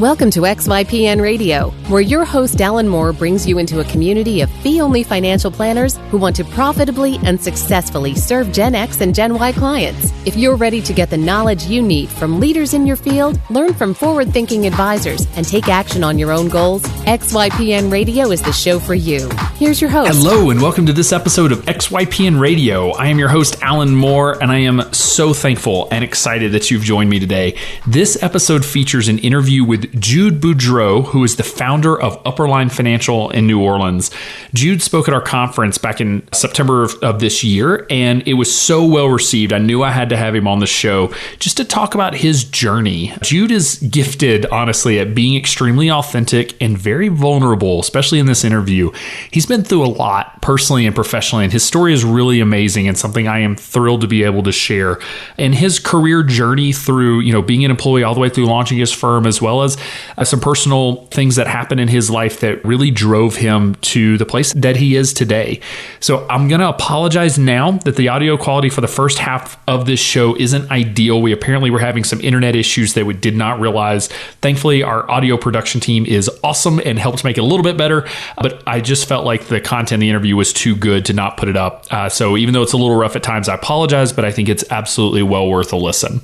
Welcome to XYPN Radio, where your host Alan Moore brings you into a community of fee-only financial planners who want to profitably and successfully serve Gen X and Gen Y clients. If you're ready to get the knowledge you need from leaders in your field, learn from forward-thinking advisors, and take action on your own goals, XYPN Radio is the show for you. Here's your host. Hello, and welcome to this episode of XYPN Radio. I am your host, Alan Moore, and I am so thankful and excited that you've joined me today. This episode features an interview with Jude Boudreaux, who is the founder of Upperline Financial in New Orleans. Jude spoke at our conference back in September of this year, and it was so well received. I knew I had to have him on the show just to talk about his journey. Jude is gifted, honestly, at being extremely authentic and very vulnerable, especially in this interview. He's been through a lot personally and professionally, and his story is really amazing and something I am thrilled to be able to share. And his career journey through, being an employee all the way through launching his firm, as well as some personal things that happened in his life that really drove him to the place that he is today. So I'm going to apologize now that the audio quality for the first half of this show isn't ideal. We apparently were having some internet issues that we did not realize. Thankfully, our audio production team is awesome and helped make it a little bit better, but I just felt like the content of the interview was too good to not put it up. So even though it's a little rough at times, I apologize, but I think it's absolutely well worth a listen.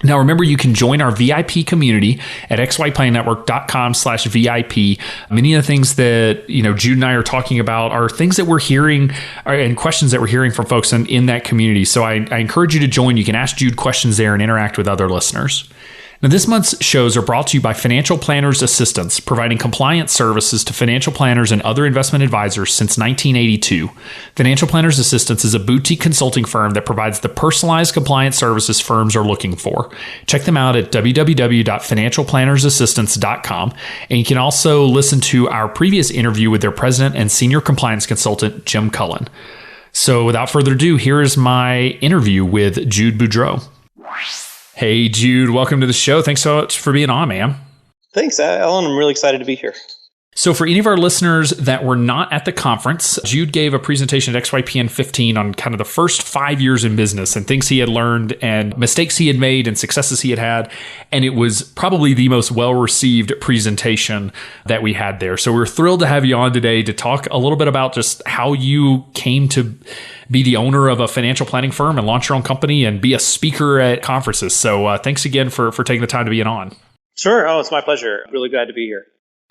Now, remember, you can join our VIP community at xyplanetwork.com/VIP. Many of the things that, Jude and I are talking about are things that we're hearing and questions that we're hearing from folks in that community. So I encourage you to join. You can ask Jude questions there and interact with other listeners. Now, this month's shows are brought to you by Financial Planners Assistance, providing compliance services to financial planners and other investment advisors since 1982. Financial Planners Assistance is a boutique consulting firm that provides the personalized compliance services firms are looking for. Check them out at www.financialplannersassistance.com, and you can also listen to our previous interview with their president and senior compliance consultant, Jim Cullen. So without further ado, here is my interview with Jude Boudreaux. Hey, Jude, welcome to the show. Thanks so much for being on, man. Thanks, Alan. I'm really excited to be here. So for any of our listeners that were not at the conference, Jude gave a presentation at XYPN 15 on kind of the first 5 years in business and things he had learned and mistakes he had made and successes he had had. And it was probably the most well-received presentation that we had there. So we're thrilled to have you on today to talk a little bit about just how you came to be the owner of a financial planning firm and launch your own company and be a speaker at conferences. So thanks again for taking the time to be on. Sure. Oh, it's my pleasure. Really glad to be here.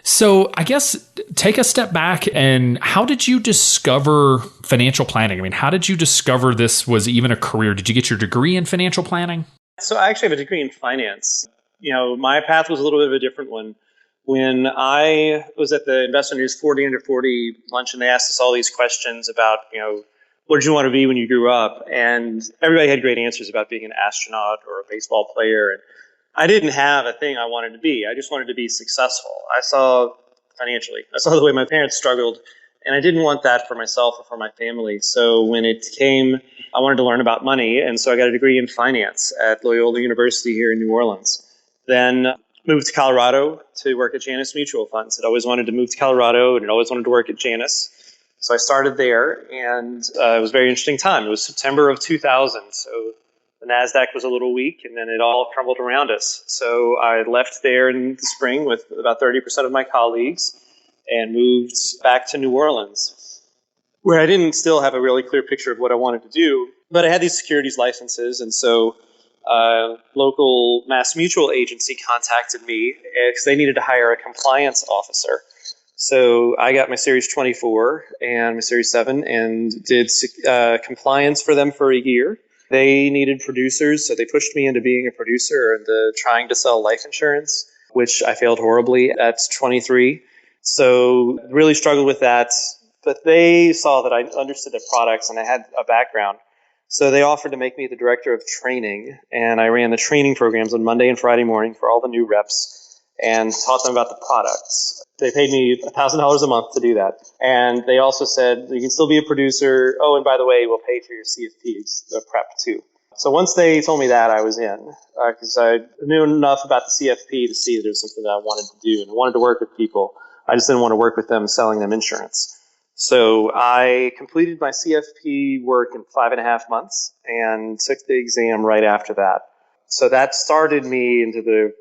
So I guess take a step back, and how did you discover financial planning? I mean, how did you discover this was even a career? Did you get your degree in financial planning? So I actually have a degree in finance. My path was a little bit of a different one. When I was at the Investment News 40 Under 40 luncheon, they asked us all these questions about, what did you want to be when you grew up? And everybody had great answers about being an astronaut or a baseball player. And I didn't have a thing I wanted to be. I just wanted to be successful. I saw the way my parents struggled, and I didn't want that for myself or for my family. So when it came, I wanted to learn about money, and so I got a degree in finance at Loyola University here in New Orleans. Then moved to Colorado to work at Janus Mutual Funds. I'd always wanted to move to Colorado, and I'd always wanted to work at Janus. So I started there, and it was a very interesting time. It was September of 2000, so the NASDAQ was a little weak, and then it all crumbled around us. So I left there in the spring with about 30% of my colleagues and moved back to New Orleans, where I didn't still have a really clear picture of what I wanted to do, but I had these securities licenses, and so local Mass Mutual agency contacted me because they needed to hire a compliance officer. So I got my Series 24 and my Series 7 and did compliance for them for a year. They needed producers, so they pushed me into being a producer and trying to sell life insurance, which I failed horribly at 23. So really struggled with that. But they saw that I understood the products and I had a background. So they offered to make me the director of training, and I ran the training programs on Monday and Friday morning for all the new reps and taught them about the products. They paid me $1,000 a month to do that. And they also said, you can still be a producer. Oh, and by the way, we'll pay for your CFPs, the prep too. So once they told me that, I was in, because I knew enough about the CFP to see that it was something that I wanted to do and I wanted to work with people. I just didn't want to work with them selling them insurance. So I completed my CFP work in 5.5 months and took the exam right after that. So that started me into the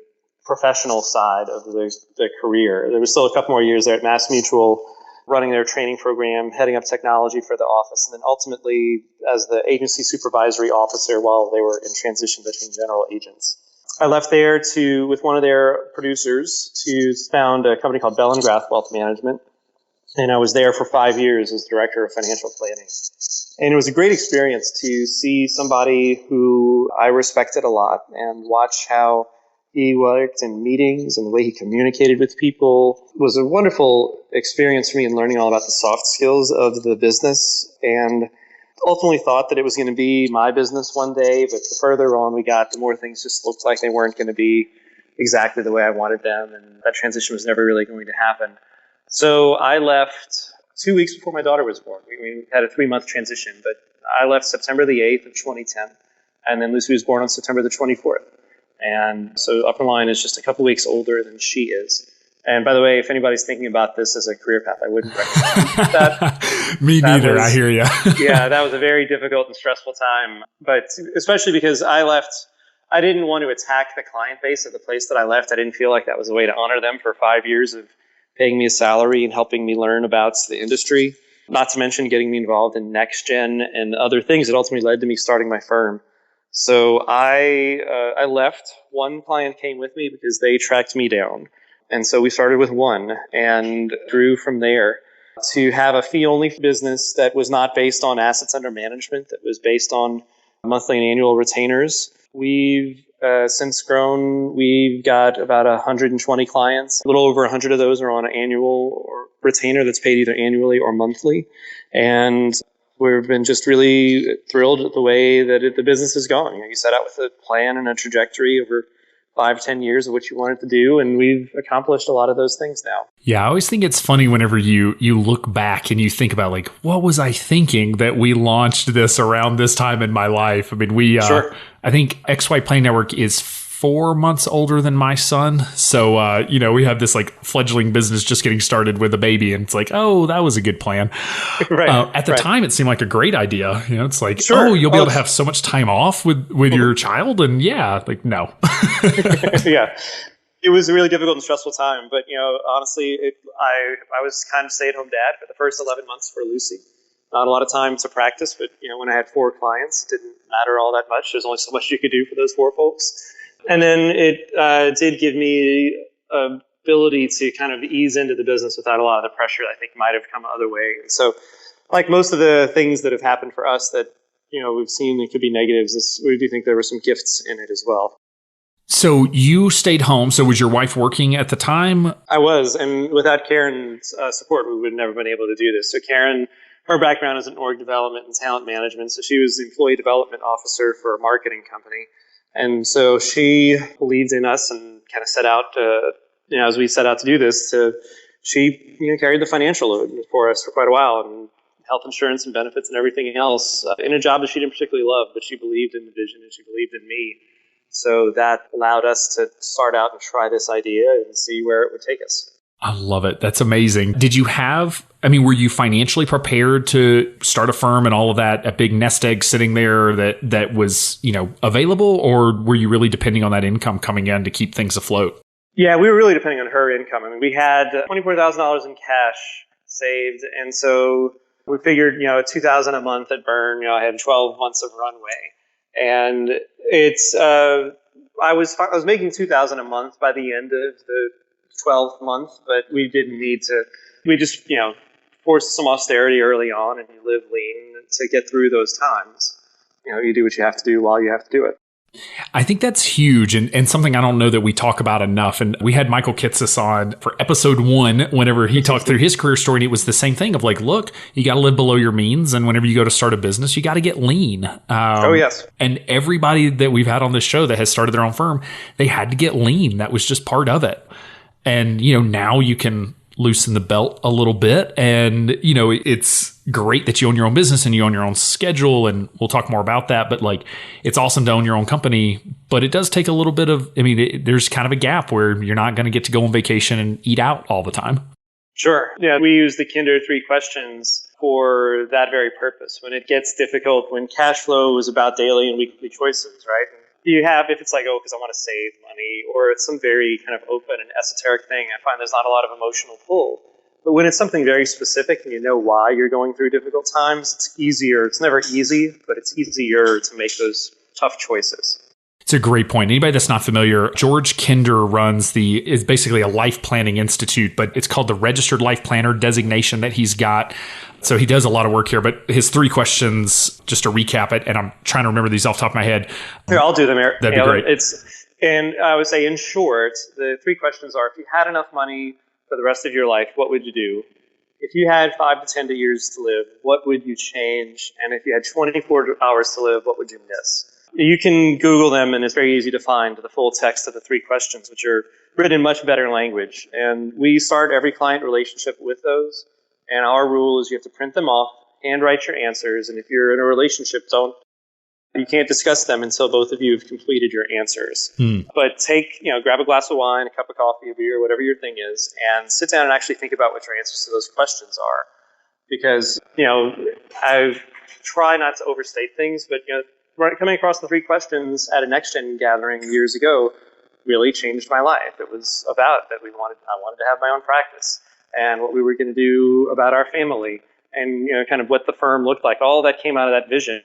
professional side of the career. There was still a couple more years there at MassMutual, running their training program, heading up technology for the office, and then ultimately as the agency supervisory officer while they were in transition between general agents. I left there with one of their producers to found a company called Bell & Grath Wealth Management, and I was there for 5 years as director of financial planning. And it was a great experience to see somebody who I respected a lot and watch how he worked in meetings and the way he communicated with people. It was a wonderful experience for me in learning all about the soft skills of the business, and ultimately thought that it was going to be my business one day. But the further on we got, the more things just looked like they weren't going to be exactly the way I wanted them. And that transition was never really going to happen. So I left 2 weeks before my daughter was born. We had a 3-month transition, but I left September the 8th of 2010. And then Lucy was born on September the 24th. And so Upper Line is just a couple weeks older than she is. And by the way, if anybody's thinking about this as a career path, I wouldn't recommend that. Me neither, I hear you. Yeah, that was a very difficult and stressful time. But especially because I didn't want to attack the client base of the place that I left. I didn't feel like that was a way to honor them for 5 years of paying me a salary and helping me learn about the industry. Not to mention getting me involved in next gen and other things that ultimately led to me starting my firm. So I left. One client came with me because they tracked me down. And so we started with one and grew from there to have a fee-only business that was not based on assets under management, that was based on monthly and annual retainers. We've since grown. We've got about 120 clients. A little over 100 of those are on an annual or retainer that's paid either annually or monthly. And we've been just really thrilled at the way that the business is going. You set out with a plan and a trajectory over 5-10 years of what you wanted to do, and we've accomplished a lot of those things now. Yeah, I always think it's funny whenever you look back and you think about, like, what was I thinking that we launched this around this time in my life? I mean, Sure. I think XYPN Network is 4 months older than my son. So, we have this like fledgling business just getting started with a baby, and it's like, oh, that was a good plan. Right. At the time, it seemed like a great idea. It's like, Sure. Oh, you'll be able to have so much time off with your child. And yeah, like, no. Yeah. It was a really difficult and stressful time, but honestly, I was kind of stay-at-home dad for the first 11 months for Lucy. Not a lot of time to practice, but when I had 4 clients, it didn't matter all that much. There's only so much you could do for those 4 folks. And then it did give me ability to kind of ease into the business without a lot of the pressure that I think might have come other way. And so, like most of the things that have happened for us that we've seen that could be negatives, we do think there were some gifts in it as well. So you stayed home. So was your wife working at the time? I was, and without Karen's support, we would have never been able to do this. So Karen, her background is in org development and talent management. So she was the employee development officer for a marketing company. And so she believed in us and kind of set out to, as we set out to do this, she carried the financial load for us for quite a while, and health insurance and benefits and everything else in a job that she didn't particularly love, but she believed in the vision and she believed in me. So that allowed us to start out and try this idea and see where it would take us. I love it. That's amazing. Were you financially prepared to start a firm and all of that, a big nest egg sitting there that was, available, or were you really depending on that income coming in to keep things afloat? Yeah, we were really depending on her income. We had $24,000 in cash saved. And so we figured, $2,000 a month at burn, I had 12 months of runway. And it's, I was making $2,000 a month by the end of the 12th month, but we didn't need to. We just, forced some austerity early on, and you live lean to get through those times. You do what you have to do while you have to do it. I think that's huge, and something I don't know that we talk about enough. And we had Michael Kitsis on for episode 1 whenever he talked through his career story, and it was the same thing of like, look, you got to live below your means, and whenever you go to start a business, you got to get lean. Oh, yes. And everybody that we've had on this show that has started their own firm, they had to get lean. That was just part of it. And, now you can loosen the belt a little bit. And, it's great that you own your own business and you own your own schedule. And we'll talk more about that. But like, it's awesome to own your own company. But it does take a little bit of, there's kind of a gap where you're not going to get to go on vacation and eat out all the time. Sure. Yeah, we use the Kinder 3 questions for that very purpose. When it gets difficult, when cash flow is about daily and weekly choices, right? You have, if it's like, oh, because I want to save money, or it's some very kind of open and esoteric thing, I find there's not a lot of emotional pull. But when it's something very specific and you know why you're going through difficult times, it's easier. It's never easy, but it's easier to make those tough choices. It's a great point. Anybody that's not familiar, George Kinder is basically a life planning institute, but it's called the Registered Life Planner designation that he's got. So he does a lot of work here, but his 3 questions, just to recap it, and I'm trying to remember these off the top of my head. Here, I'll do them, Eric. That'd be great. And I would say, in short, the 3 questions are, if you had enough money for the rest of your life, what would you do? If you had 5 to 10 years to live, what would you change? And if you had 24 hours to live, what would you miss? You can Google them, and it's very easy to find the full text of the 3 questions, which are written in much better language. And we start every client relationship with those. And our rule is you have to print them off, handwrite your answers, and if you're in a relationship, you can't discuss them until both of you have completed your answers. But grab a glass of wine, a cup of coffee, a beer, whatever your thing is, and sit down and actually think about what your answers to those questions are. Because, I try not to overstate things, but, coming across the 3 questions at a NextGen gathering years ago really changed my life. It was about that I wanted to have my own practice, and what we were going to do about our family, and kind of what the firm looked like. All that came out of that vision.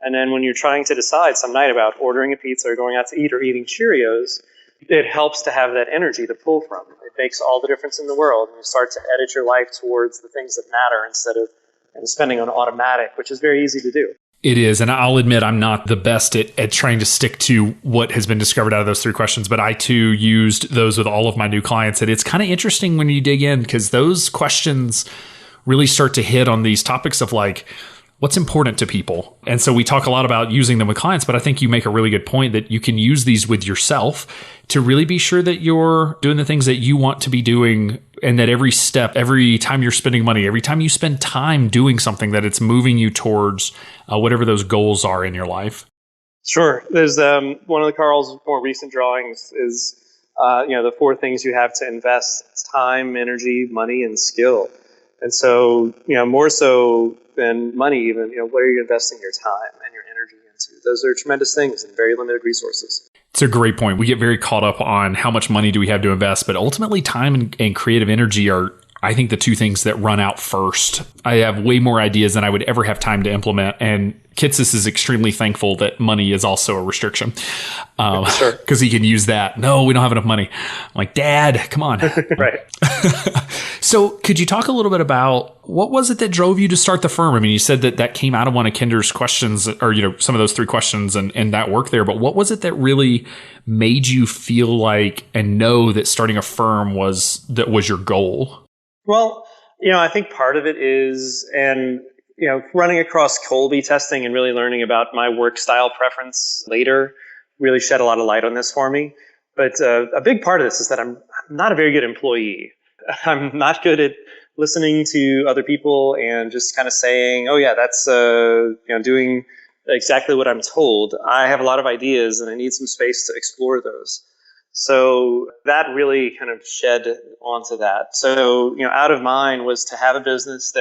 And then when you're trying to decide some night about ordering a pizza or going out to eat or eating Cheerios, it helps to have that energy to pull from. It makes all the difference in the world, and you start to edit your life towards the things that matter instead of spending on automatic, which is very easy to do. It is. And I'll admit I'm not the best at trying to stick to what has been discovered out of those 3 questions, but I too used those with all of my new clients. And it's kind of interesting when you dig in, because those questions really start to hit on these topics of like, what's important to people. And so we talk a lot about using them with clients, but I think you make a really good point that you can use these with yourself to really be sure that you're doing the things that you want to be doing, and that every step, every time you're spending money, every time you spend time doing something, that it's moving you towards whatever those goals are in your life. Sure. There's one of Carl's more recent drawings is, the 4 things you have to invest. It's time, energy, money, and skill. And so, more so than money even, what are you investing your time and your energy into? Those are tremendous things and very limited resources. It's a great point. We get very caught up on how much money do we have to invest, but ultimately time and creative energy are, I think, the 2 things that run out first. I have way more ideas than I would ever have time to implement. And Kitsis is extremely thankful that money is also a restriction. Sure. Because he can use that. No, we don't have enough money. I'm like, Dad, come on. Right. So could you talk a little bit about what was it that drove you to start the firm? I mean, you said that came out of one of Kinder's questions, or, some of those 3 questions and that work there. But what was it that really made you feel like and know that starting a firm was your goal? Well, I think part of it is, running across Colby testing and really learning about my work style preference later really shed a lot of light on this for me. But a big part of this is that I'm not a very good employee. I'm not good at listening to other people and just kind of saying, oh yeah, that's, doing exactly what I'm told. I have a lot of ideas and I need some space to explore those. So that really kind of shed onto that. So, out of mind was to have a business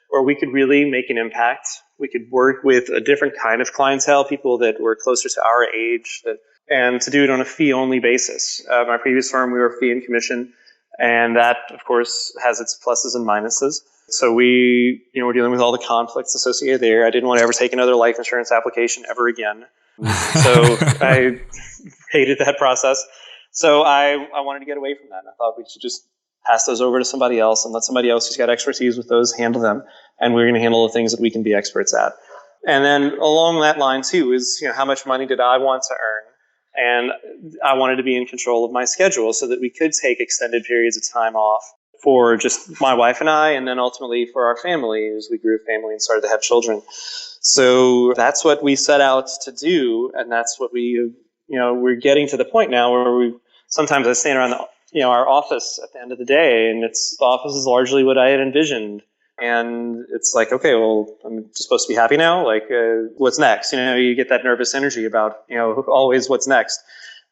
where we could really make an impact. We could work with a different kind of clientele, people that were closer to our age, and to do it on a fee-only basis. My previous firm, we were fee and commission, and that, of course, has its pluses and minuses. So we, were dealing with all the conflicts associated there. I didn't want to ever take another life insurance application ever again. So I hated that process. So I wanted to get away from that. And I thought we should just pass those over to somebody else and let somebody else who's got expertise with those handle them. And we're going to handle the things that we can be experts at. And then along that line, too, is, how much money did I want to earn? And I wanted to be in control of my schedule so that we could take extended periods of time off for just my wife and I, and then ultimately for our family as we grew a family and started to have children. So that's what we set out to do. And that's what we're getting to the point now where sometimes I stand around our office at the end of the day, and the office is largely what I had envisioned. And it's like, okay, well, I'm just supposed to be happy now. Like, what's next? You get that nervous energy about, always what's next.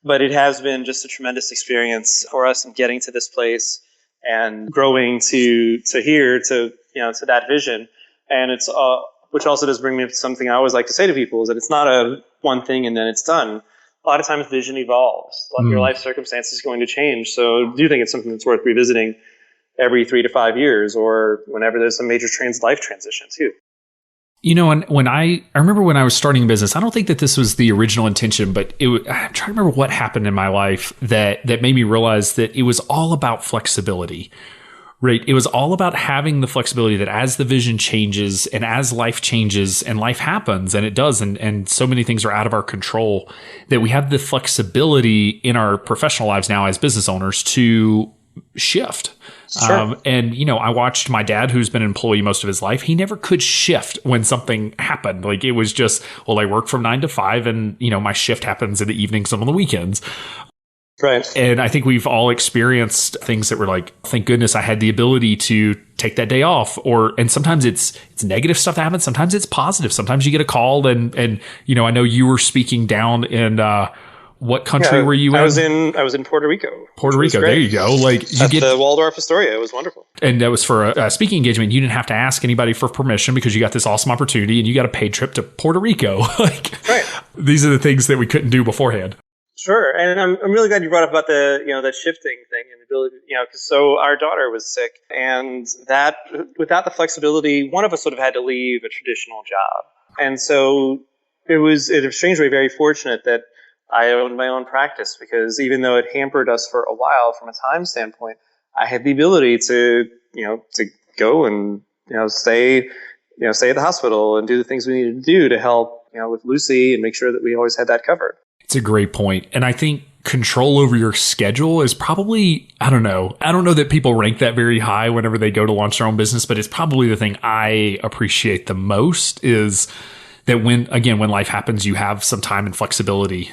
But it has been just a tremendous experience for us in getting to this place and growing to here, to that vision. And it's, which also does bring me to something I always like to say to people, is that it's not a one thing and then it's done. a lot of times vision evolves. Your life circumstance is going to change. So I do think it's something that's worth revisiting every 3 to 5 years, or whenever there's a major life transition too. You know, and when I remember when I was starting a business, I don't think that this was the original intention, but I'm trying to remember what happened in my life that made me realize that it was all about flexibility, right? It was all about having the flexibility that as the vision changes and as life changes and life happens, and it does, and so many things are out of our control, that we have the flexibility in our professional lives now as business owners to shift. Sure. And, you know, I watched my dad, who's been an employee most of his life. He never could shift when something happened. Like, it was just, well, I work from 9 to 5 and, you know, my shift happens in the evenings and on the weekends. Right. And I think we've all experienced things that were like, thank goodness I had the ability to take that day off. And sometimes it's negative stuff that happens. Sometimes it's positive. Sometimes you get a call and, you know, I know you were speaking down in, what country were you in? I was in Puerto Rico. Puerto Rico. There you go. Like, you at the Waldorf Astoria. It was wonderful. And that was for a speaking engagement. You didn't have to ask anybody for permission because you got this awesome opportunity and you got a paid trip to Puerto Rico. Like, right. These are the things that we couldn't do beforehand. Sure. And I'm really glad you brought up about that shifting thing and the ability, because so our daughter was sick, and that without the flexibility, one of us would have had to leave a traditional job. And so it was in a strange way very fortunate that I owned my own practice, because even though it hampered us for a while from a time standpoint, I had the ability to go and, stay at the hospital and do the things we needed to do to help, with Lucy and make sure that we always had that covered. It's a great point. And I think control over your schedule is probably, I don't know that people rank that very high whenever they go to launch their own business, but it's probably the thing I appreciate the most is that when life happens, you have some time and flexibility.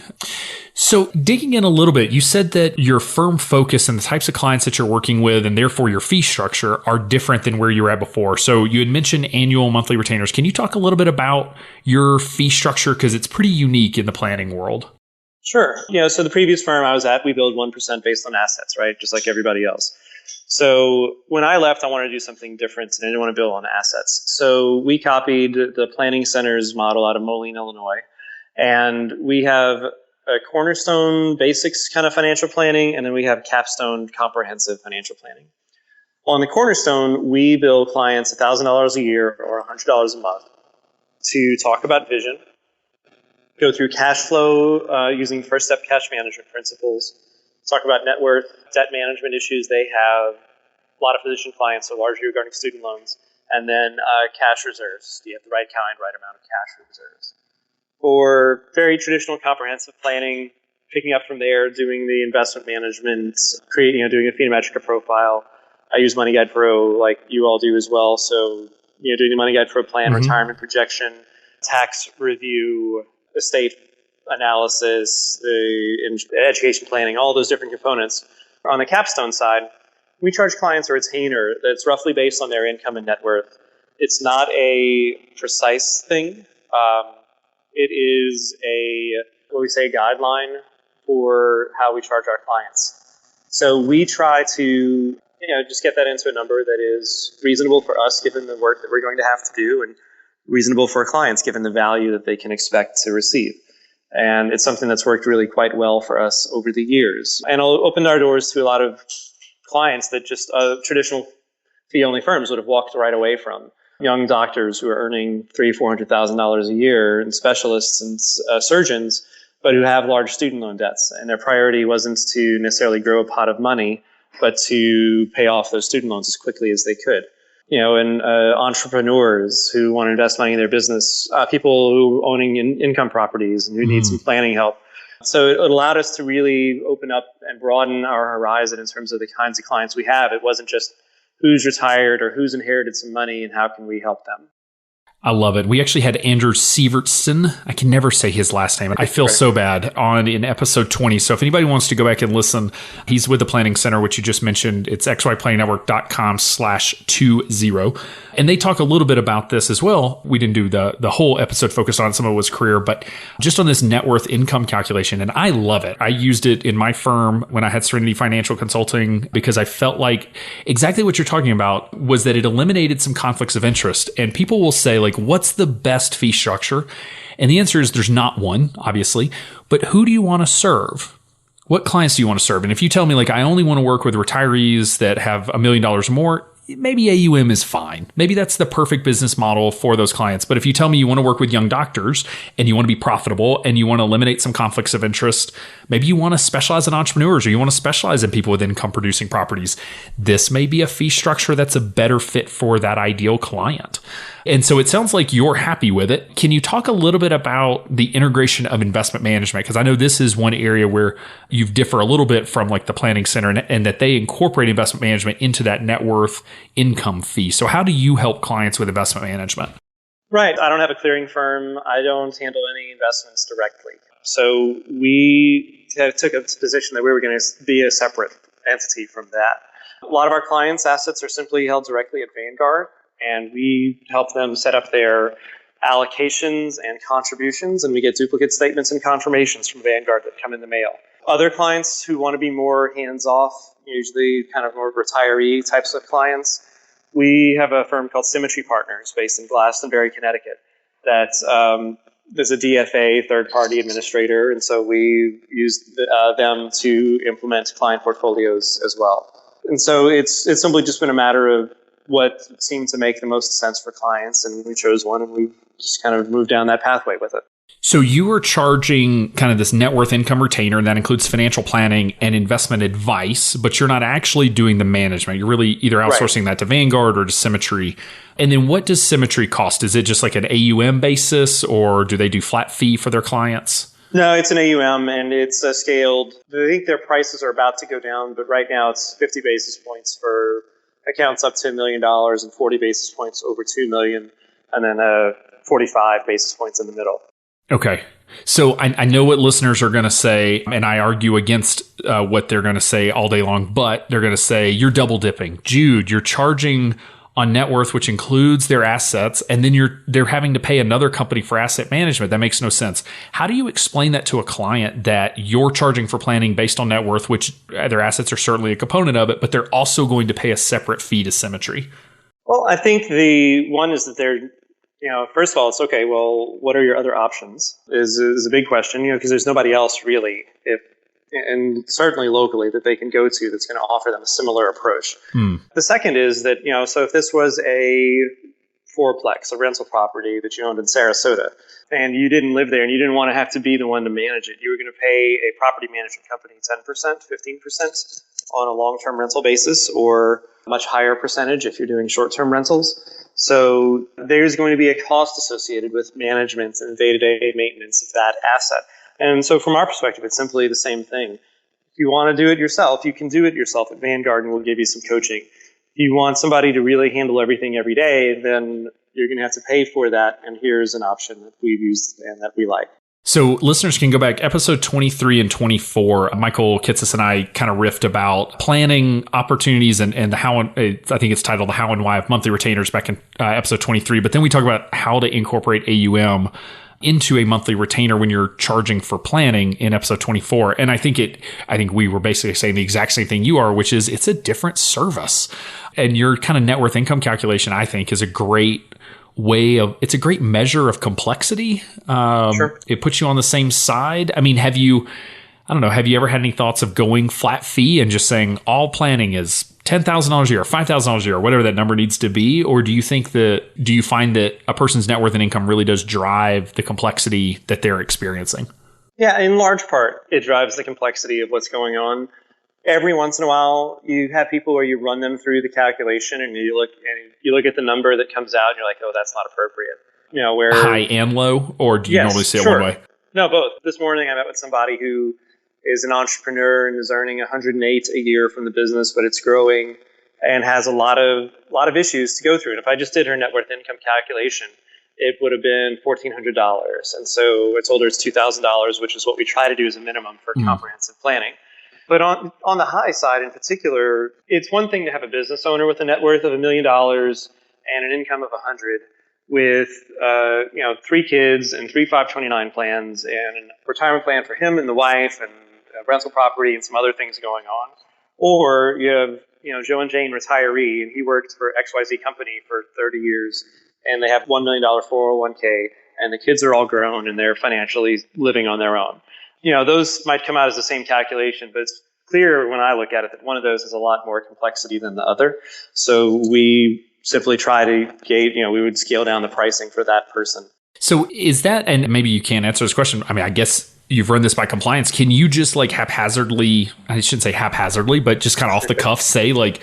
So digging in a little bit, you said that your firm focus and the types of clients that you're working with, and therefore your fee structure, are different than where you were at before. So you had mentioned annual, monthly retainers. Can you talk a little bit about your fee structure? Because it's pretty unique in the planning world. Sure. So the previous firm I was at, we billed 1% based on assets, right? Just like everybody else. So when I left, I wanted to do something different, and I didn't want to build on assets. So we copied the Planning Center's model out of Moline, Illinois. And we have a cornerstone basics kind of financial planning, and then we have capstone comprehensive financial planning. On the cornerstone, we bill clients $1,000 a year or $100 a month to talk about vision, go through cash flow using first step cash management principles, talk about net worth, debt management issues they have. A lot of physician clients, so largely regarding student loans, and then cash reserves. Do you have the right kind, right amount of cash reserves? For very traditional comprehensive planning, picking up from there, doing the investment management, doing a Phenometrica profile. I use Money Guide Pro like you all do as well. So, doing the Money Guide Pro plan, retirement projection, tax review, estate analysis, the education planning, all those different components. On the capstone side, we charge clients a retainer that's roughly based on their income and net worth. It's not a precise thing. It is a guideline for how we charge our clients. So we try to, just get that into a number that is reasonable for us given the work that we're going to have to do, and reasonable for our clients given the value that they can expect to receive. And it's something that's worked really quite well for us over the years. And it'll open our doors to a lot of clients that just traditional fee-only firms would have walked right away from. Young doctors who are earning $300,000-$400,000 a year, and specialists and surgeons, but who have large student loan debts. And their priority wasn't to necessarily grow a pot of money, but to pay off those student loans as quickly as they could. And entrepreneurs who want to invest money in their business, people who are owning income properties and who need some planning help. So it allowed us to really open up and broaden our horizon in terms of the kinds of clients we have. It wasn't just who's retired or who's inherited some money and how can we help them. I love it. We actually had Andrew Sievertson. I can never say his last name. I feel so bad in episode 20. So if anybody wants to go back and listen, he's with the Planning Center, which you just mentioned. It's xyplanningnetwork.com/20. And they talk a little bit about this as well. We didn't do the whole episode focused on some of it was career, but just on this net worth income calculation. And I love it. I used it in my firm when I had Serenity Financial Consulting because I felt like exactly what you're talking about was that it eliminated some conflicts of interest. And people will say, like, like, what's the best fee structure? And the answer is there's not one, obviously, but who do you want to serve? What clients do you want to serve? And if you tell me like, I only want to work with retirees that have $1 million or more, maybe AUM is fine. Maybe that's the perfect business model for those clients. But if you tell me you want to work with young doctors and you want to be profitable and you want to eliminate some conflicts of interest, maybe you want to specialize in entrepreneurs or you want to specialize in people with income producing properties, this may be a fee structure that's a better fit for that ideal client. And so it sounds like you're happy with it. Can you talk a little bit about the integration of investment management? Because I know this is one area where you differ a little bit from like the planning center and that they incorporate investment management into that net worth income fee. So how do you help clients with investment management? Right. I don't have a clearing firm. I don't handle any investments directly. So we took a position that we were going to be a separate entity from that. A lot of our clients' assets are simply held directly at Vanguard, and we help them set up their allocations and contributions, and we get duplicate statements and confirmations from Vanguard that come in the mail. Other clients who want to be more hands-off, usually kind of more retiree types of clients, we have a firm called Symmetry Partners based in Glastonbury, Connecticut, that there's a DFA, third-party administrator, and so we use them to implement client portfolios as well. And so it's simply just been a matter of what seemed to make the most sense for clients, and we chose one, and we've just kind of moved down that pathway with it. So you are charging kind of this net worth income retainer, and that includes financial planning and investment advice, but you're not actually doing the management. You're really either outsourcing that to Vanguard or to Symmetry. And then what does Symmetry cost? Is it just like an AUM basis, or do they do flat fee for their clients? No, it's an AUM, and it's scaled. I think their prices are about to go down, but right now it's 50 basis points for accounts up to $1 million and 40 basis points over $2 million, and then 45 basis points in the middle. Okay. So I know what listeners are going to say, and I argue against what they're going to say all day long, but they're going to say, you're double dipping. Jude, you're charging on net worth, which includes their assets, and then they're having to pay another company for asset management. That makes no sense. How do you explain that to a client that you're charging for planning based on net worth, which their assets are certainly a component of it, but they're also going to pay a separate fee to Symmetry? Well, I think the one is that they're, first of all, it's okay. Well, what are your other options is a big question, because there's nobody else really, and certainly locally, that they can go to that's going to offer them a similar approach. The second is that, so if this was a fourplex, a rental property that you owned in Sarasota, and you didn't live there and you didn't want to have to be the one to manage it, you were going to pay a property management company 10%, 15% on a long-term rental basis, or a much higher percentage if you're doing short-term rentals. So there's going to be a cost associated with management and day-to-day maintenance of that asset. And so from our perspective, it's simply the same thing. If you want to do it yourself, you can do it yourself at Vanguard, and we'll give you some coaching. If you want somebody to really handle everything every day, then you're going to have to pay for that. And here's an option that we've used and that we like. So listeners can go back episode 23 and 24. Michael Kitsis and I kind of riffed about planning opportunities and the how, I think it's titled The How and Why of Monthly Retainers back in episode 23. But then we talk about how to incorporate AUM into a monthly retainer when you're charging for planning in episode 24. And I think we were basically saying the exact same thing you are, which is it's a different service. And your kind of net worth income calculation, I think, is a great it's a great measure of complexity. Sure. It puts you on the same side. I mean, have you ever had any thoughts of going flat fee and just saying all planning is $10,000 a year, $5,000 a year, whatever that number needs to be? Or do you find that a person's net worth and income really does drive the complexity that they're experiencing? Yeah, in large part, it drives the complexity of what's going on. Every once in a while, you have people where you run them through the calculation and you look at the number that comes out and you're like, oh, that's not appropriate. Where high and low, or do you normally see it one way? No, both. This morning I met with somebody who is an entrepreneur and is earning 108 a year from the business, but it's growing and has a lot of issues to go through. And if I just did her net worth income calculation, it would have been $1,400. And so I told her it's $2,000, which is what we try to do as a minimum for comprehensive planning. But on the high side in particular, it's one thing to have a business owner with a net worth of $1 million and an income of 100 with 3 kids and 3 529 plans and a retirement plan for him and the wife and a rental property and some other things going on. Or you have Joe and Jane retiree, and he worked for XYZ company for 30 years and they have $1 million 401k, and the kids are all grown and they're financially living on their own. Those might come out as the same calculation, but it's clear when I look at it that one of those has a lot more complexity than the other. So we simply try to gauge, we would scale down the pricing for that person. So is that, and maybe you can't answer this question, I mean, I guess you've run this by compliance. Can you just like haphazardly, I shouldn't say haphazardly, but just kind of off the cuff say like,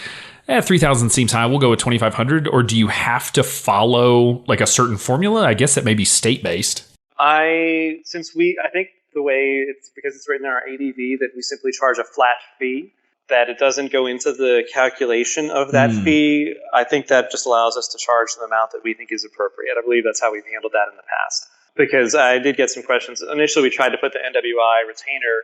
3,000 seems high, we'll go with 2,500? Or do you have to follow like a certain formula? I guess it may be state-based. I think the way it's, because it's written in our ADV that we simply charge a flat fee, that it doesn't go into the calculation of that fee. I think that just allows us to charge the amount that we think is appropriate. I believe that's how we've handled that in the past. Because I did get some questions. Initially, we tried to put the NWI retainer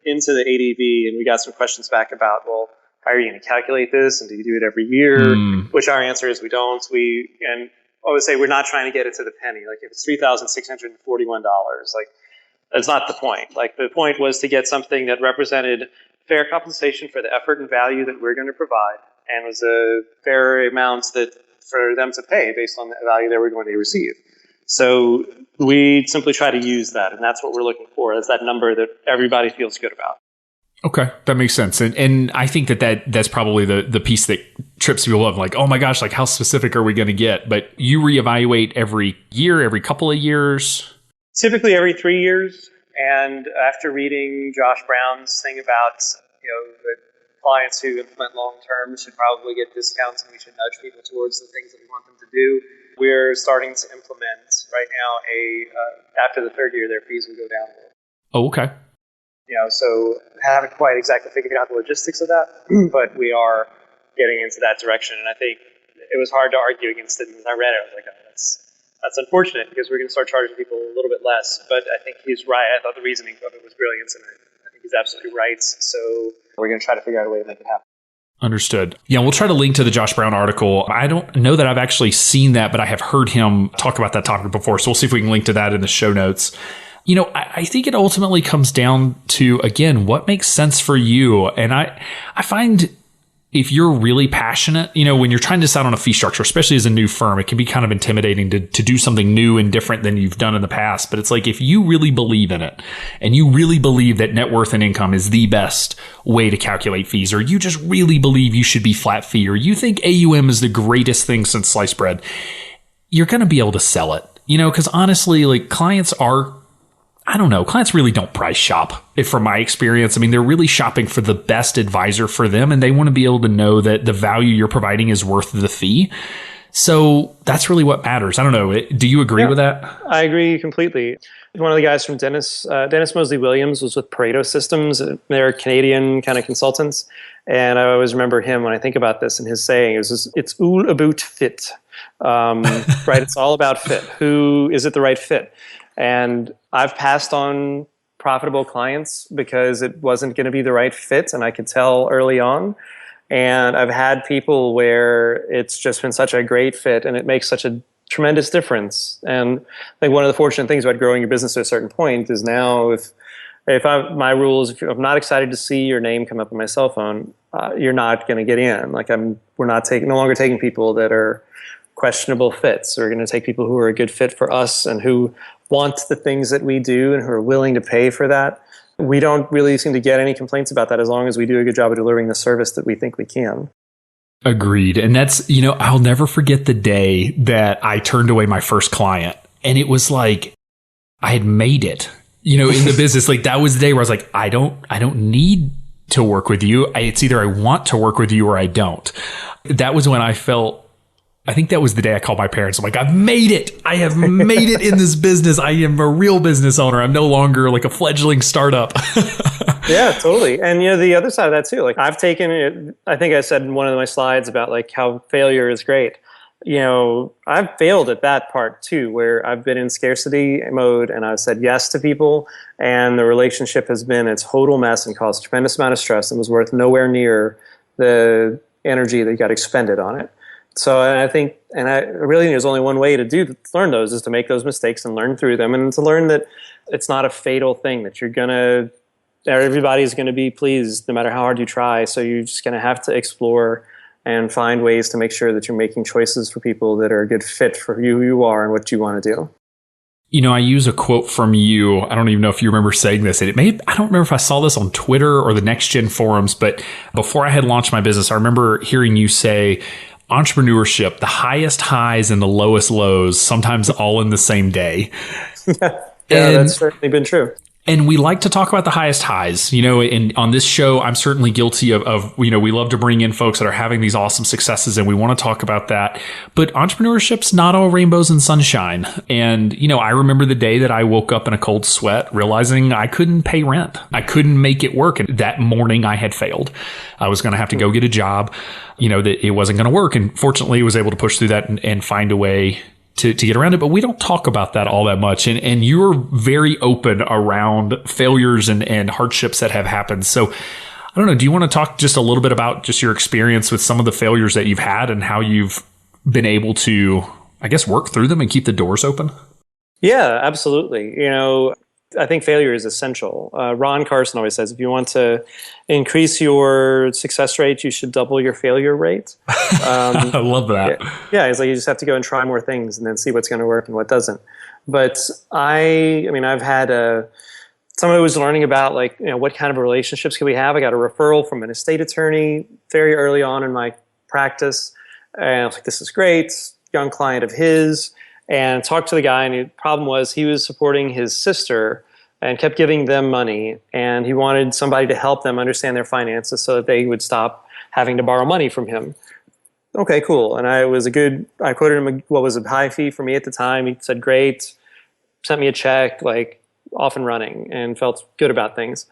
into the ADV, and we got some questions back about, well, how are you going to calculate this? And do you do it every year? Which our answer is we don't. And I would say we're not trying to get it to the penny. Like if it's $3,641, like that's not the point. Like the point was to get something that represented fair compensation for the effort and value that we're going to provide, and was a fair amount that for them to pay based on the value they were going to receive. So we simply try to use that, and that's what we're looking for. Is that number that everybody feels good about. Okay, that makes sense. And I think that's probably the piece that trips people up. Like, oh my gosh, like how specific are we going to get? But you reevaluate every year, every couple of years? Typically every 3 years. And after reading Josh Brown's thing about, the clients who implement long-term should probably get discounts and we should nudge people towards the things that we want them to do, we're starting to implement right now after the third year, their fees will go down a little. Oh, okay. So I haven't quite exactly figured out the logistics of that, but we are getting into that direction. And I think it was hard to argue against it. As I read it, I was like, oh, that's unfortunate because we're going to start charging people a little bit less. But I think he's right. I thought the reasoning of it was brilliant, and I think he's absolutely right. So we're going to try to figure out a way to make it happen. Understood. Yeah, we'll try to link to the Josh Brown article. I don't know that I've actually seen that, but I have heard him talk about that topic before. So we'll see if we can link to that in the show notes. I think it ultimately comes down to, again, what makes sense for you. And I find if you're really passionate, when you're trying to decide on a fee structure, especially as a new firm, it can be kind of intimidating to do something new and different than you've done in the past. But it's like, if you really believe in it and you really believe that net worth and income is the best way to calculate fees, or you just really believe you should be flat fee, or you think AUM is the greatest thing since sliced bread, you're going to be able to sell it, because honestly, like clients really don't price shop. From my experience, they're really shopping for the best advisor for them, and they want to be able to know that the value you're providing is worth the fee. So that's really what matters. I don't know. Do you agree with that? I agree completely. One of the guys from Dennis Mosley Williams was with Pareto Systems. They're Canadian kind of consultants. And I always remember him when I think about this and his saying, it's all about fit. Right? It's all about fit. Is it the right fit? And I've passed on profitable clients because it wasn't going to be the right fit, and I could tell early on. And I've had people where it's just been such a great fit, and it makes such a tremendous difference. And I think one of the fortunate things about growing your business to a certain point is now, my rule is if I'm not excited to see your name come up on my cell phone, you're not going to get in. Like we're no longer taking people that are questionable fits. We're going to take people who are a good fit for us and who want the things that we do and who are willing to pay for that. We don't really seem to get any complaints about that as long as we do a good job of delivering the service that we think we can. Agreed. And that's, I'll never forget the day that I turned away my first client, and it was like I had made it, in the business. Like that was the day where I was like, I don't need to work with you. It's either I want to work with you or I don't. That was when I think that was the day I called my parents. I'm like, I've made it. I have made it in this business. I am a real business owner. I'm no longer like a fledgling startup. Yeah, totally. And the other side of that too, like I've taken it, I think I said in one of my slides about like how failure is great. I've failed at that part too, where I've been in scarcity mode and I've said yes to people, and the relationship has been a total mess and caused a tremendous amount of stress and was worth nowhere near the energy that got expended on it. So I really think there's only one way to learn those is to make those mistakes and learn through them, and to learn that it's not a fatal thing, that everybody's going to be pleased no matter how hard you try. So you're just going to have to explore and find ways to make sure that you're making choices for people that are a good fit for who you are and what you want to do. I use a quote from you. I don't even know if you remember saying this. I don't remember if I saw this on Twitter or the Next Gen forums, but before I had launched my business, I remember hearing you say, entrepreneurship, the highest highs and the lowest lows, sometimes all in the same day. That's certainly been true. And we like to talk about the highest highs, and on this show, I'm certainly guilty of, we love to bring in folks that are having these awesome successes, and we want to talk about that. But entrepreneurship's not all rainbows and sunshine. And, I remember the day that I woke up in a cold sweat, realizing I couldn't pay rent. I couldn't make it work. And that morning I had failed. I was going to have to go get a job, that it wasn't going to work. And fortunately, I was able to push through that and find a way to get around it, but we don't talk about that all that much. And you're very open around failures and hardships that have happened. So I don't know, do you want to talk just a little bit about just your experience with some of the failures that you've had and how you've been able to, I guess, work through them and keep the doors open? Yeah, absolutely. I think failure is essential. Ron Carson always says, if you want to increase your success rate, you should double your failure rate. I love that. Yeah, it's like you just have to go and try more things and then see what's going to work and what doesn't. But I've had someone who was learning about what kind of relationships can we have. I got a referral from an estate attorney very early on in my practice. And I was like, this is great. Young client of his. And talked to the guy, and the problem was he was supporting his sister and kept giving them money, and he wanted somebody to help them understand their finances so that they would stop having to borrow money from him. Okay, cool. And I quoted him what was a high fee for me at the time. He said, great, sent me a check, off and running, and felt good about things.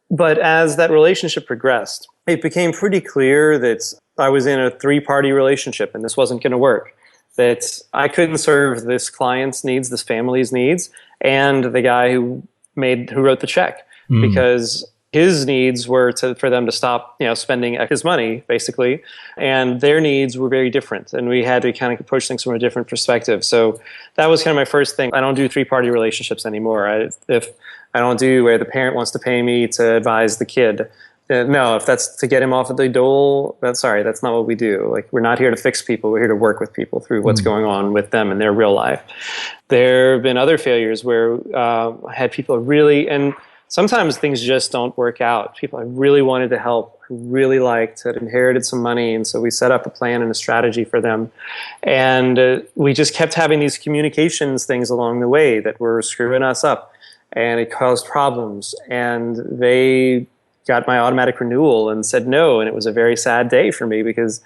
But as that relationship progressed, it became pretty clear that I was in a 3-party relationship, and this wasn't going to work. That I couldn't serve this client's needs, this family's needs, and the guy who wrote the check, because his needs were for them to stop, spending his money, basically, and their needs were very different, and we had to kind of approach things from a different perspective. So that was kind of my first thing. I don't do 3-party relationships anymore. If I don't do where the parent wants to pay me to advise the kid. No, if that's to get him off of the dole, that's not what we do. We're not here to fix people. We're here to work with people through what's going on with them in their real life. There have been other failures where I had people really, and sometimes things just don't work out. People I really wanted to help, who really liked, had inherited some money, and so we set up a plan and a strategy for them. And we just kept having these communications things along the way that were screwing us up, and it caused problems. And they got my automatic renewal and said no, and it was a very sad day for me because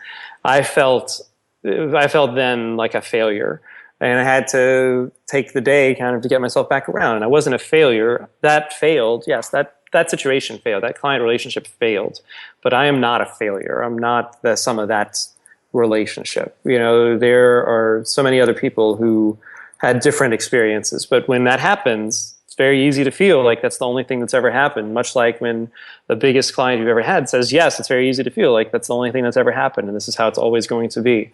I felt then like a failure, and I had to take the day kind of to get myself back around. And I wasn't a failure. That failed. Yes, that situation failed. That client relationship failed, but I am not a failure. I'm not the sum of that relationship. There are so many other people who had different experiences, but when that happens, it's very easy to feel like that's the only thing that's ever happened, much like when the biggest client you've ever had says, yes, it's very easy to feel like that's the only thing that's ever happened, and this is how it's always going to be.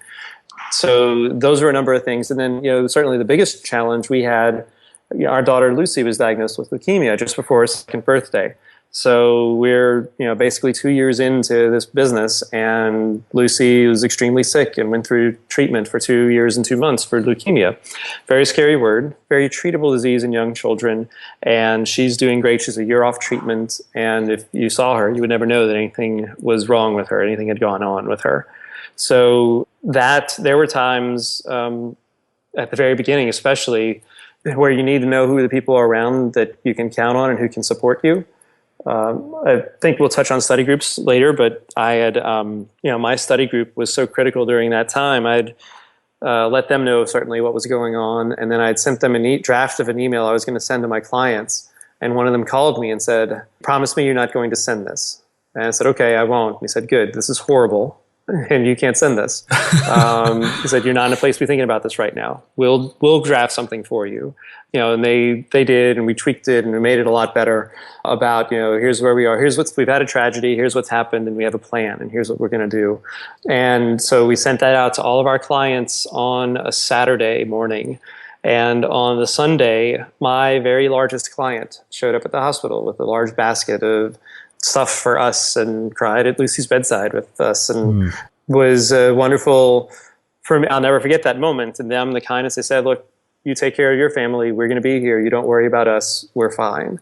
So those were a number of things. And then, certainly the biggest challenge we had, our daughter Lucy was diagnosed with leukemia just before her 2nd birthday. So we're, basically 2 years into this business, and Lucy was extremely sick and went through treatment for 2 years and 2 months for leukemia. Very scary word, very treatable disease in young children, and she's doing great. She's a year off treatment, and if you saw her, you would never know that anything was wrong with her, anything had gone on with her. So there were times at the very beginning, especially, where you need to know who the people are around that you can count on and who can support you. I think we'll touch on study groups later, but I had, my study group was so critical during that time. I'd let them know certainly what was going on, and then I'd sent them a draft of an email I was going to send to my clients, and one of them called me and said, promise me you're not going to send this. And I said, okay, I won't. And he said, good, this is horrible, and you can't send this. He said, you're not in a place to be thinking about this right now. We'll draft something for you. And they did, and we tweaked it, and we made it a lot better about, here's where we are. We've had a tragedy. Here's what's happened, and we have a plan, and here's what we're going to do. And so we sent that out to all of our clients on a Saturday morning. And on the Sunday, my very largest client showed up at the hospital with a large basket of stuff for us and cried at Lucy's bedside with us. And was wonderful for me. I'll never forget that moment. And them, the kindness, they said, look, you take care of your family. We're going to be here. You don't worry about us. We're fine.